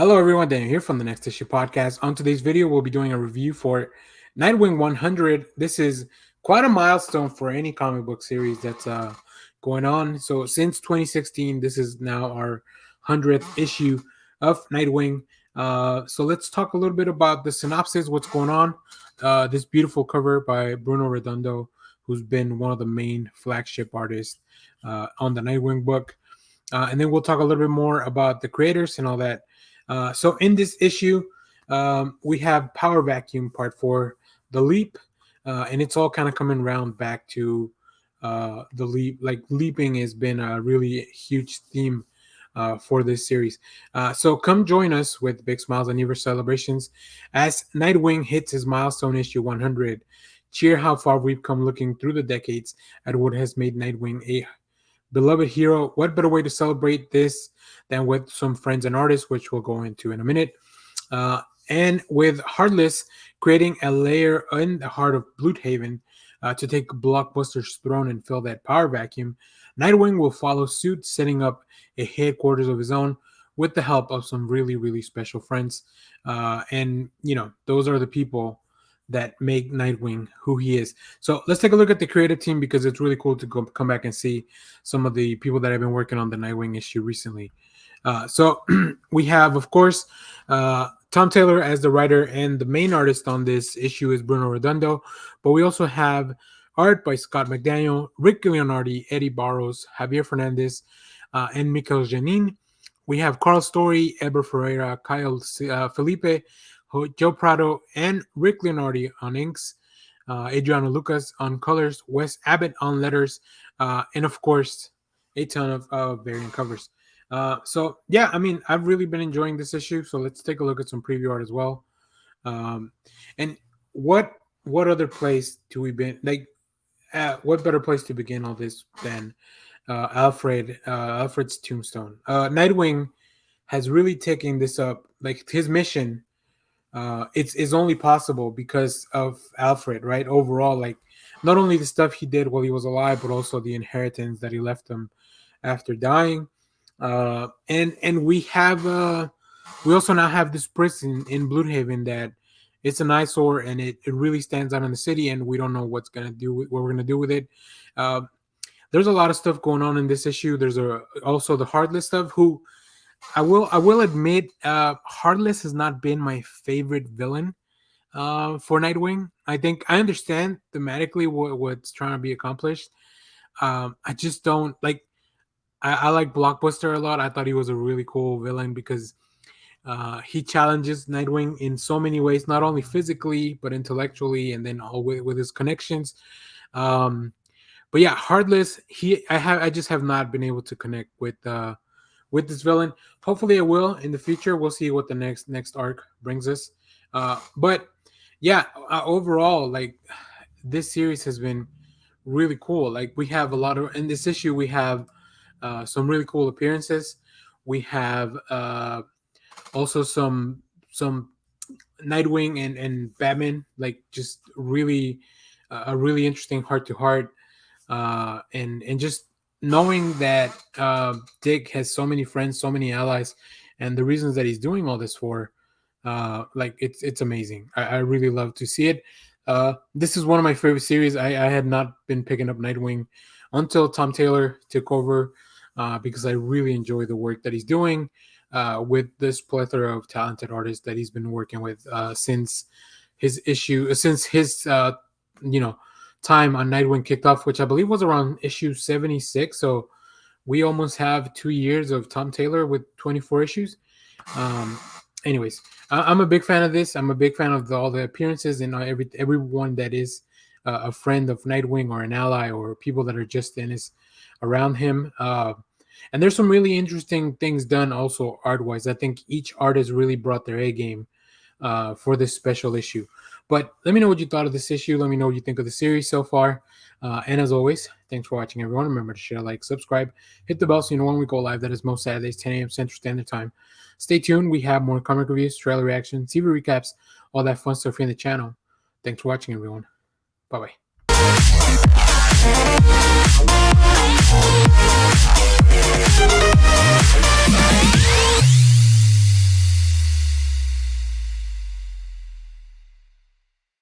Hello, everyone. Daniel here from the Next Issue Podcast. On today's video, we'll be doing a review for Nightwing 100. This is quite a milestone for any comic book series that's going on. So, since 2016, this is now our 100th issue of Nightwing. So, let's talk a little bit about the synopsis, what's going on. This beautiful cover by Bruno Redondo, who's been one of the main flagship artists on the Nightwing book. And then we'll talk a little bit more about the creators and all that. So in this issue, we have Power Vacuum Part 4, The Leap, and it's all kind of coming around back to the leap. Like leaping has been a really huge theme for this series. So come join us with big smiles and New celebrations as Nightwing hits his milestone issue 100. Cheer how far we've come looking through the decades at what has made Nightwing a beloved hero. What better way to celebrate this than with some friends and artists, which we'll go into in a minute. And with Heartless creating a lair in the heart of Bloodhaven to take Blockbuster's throne and fill that power vacuum, Nightwing will follow suit, setting up a headquarters of his own with the help of some really, really special friends. And, you know, those are the people that make Nightwing who he is. So let's take a look at the creative team because it's really cool to come back and see some of the people that have been working on the Nightwing issue recently. So we have, of course, Tom Taylor as the writer, and the main artist on this issue is Bruno Redondo. But we also have art by Scott McDaniel, Rick Leonardi, Eddie Barros, Javier Fernandez, and Mikel Janin. We have Carl Story, Eber Ferreira, Caio, Filipe, Joe Prado, and Rick Leonardi on inks, Adriano Lucas on colors, Wes Abbott on letters, and of course, a ton of variant covers. So yeah, I mean, I've really been enjoying this issue. So let's take a look at some preview art as well. And what other place do we been like? What better place to begin all this than Alfred's tombstone? Nightwing has really taken this up. Like his mission, it's only possible because of Alfred, right? Overall, like not only the stuff he did while he was alive, but also the inheritance that he left him after dying. And we have we also now have this prison in Bloodhaven that it's an eyesore and it really stands out in the city, and we don't know what we're gonna do with it. There's a lot of stuff going on in this issue. There's also the Heartless stuff. Who I will admit, Heartless has not been my favorite villain for Nightwing. I think I understand thematically what's trying to be accomplished. I just don't like. I like Blockbuster a lot. I thought he was a really cool villain because he challenges Nightwing in so many ways, not only physically but intellectually, and then all with his connections. But yeah, Heartless. I just have not been able to connect with this villain. Hopefully, I will in the future. We'll see what the next arc brings us. But yeah, overall, like this series has been really cool. Like we have a lot of in this issue. We have some really cool appearances. We have also some Nightwing and Batman, like just really a really interesting heart to heart, and just knowing that Dick has so many friends, so many allies, and the reasons that he's doing all this for, like it's amazing. I really love to see it. This is one of my favorite series. I had not been picking up Nightwing until Tom Taylor took over. Because I really enjoy the work that he's doing with this plethora of talented artists that he's been working with since his time on Nightwing kicked off, which I believe was around issue 76. So we almost have 2 years of Tom Taylor with 24 issues. Anyways, I'm a big fan of this. I'm a big fan of all the appearances and everyone that is a friend of Nightwing or an ally or people that are just in his around him. And there's some really interesting things done also art-wise. I think each artist really brought their A game for this special issue. But let me know what you thought of this issue. Let me know what you think of the series so far. And as always, thanks for watching, everyone. Remember to share, like, subscribe, hit the bell so you know when we go live. That is most Saturdays, 10 a.m. Central Standard Time. Stay tuned. We have more comic reviews, trailer reactions, TV recaps, all that fun stuff here in the channel. Thanks for watching, everyone. Bye-bye.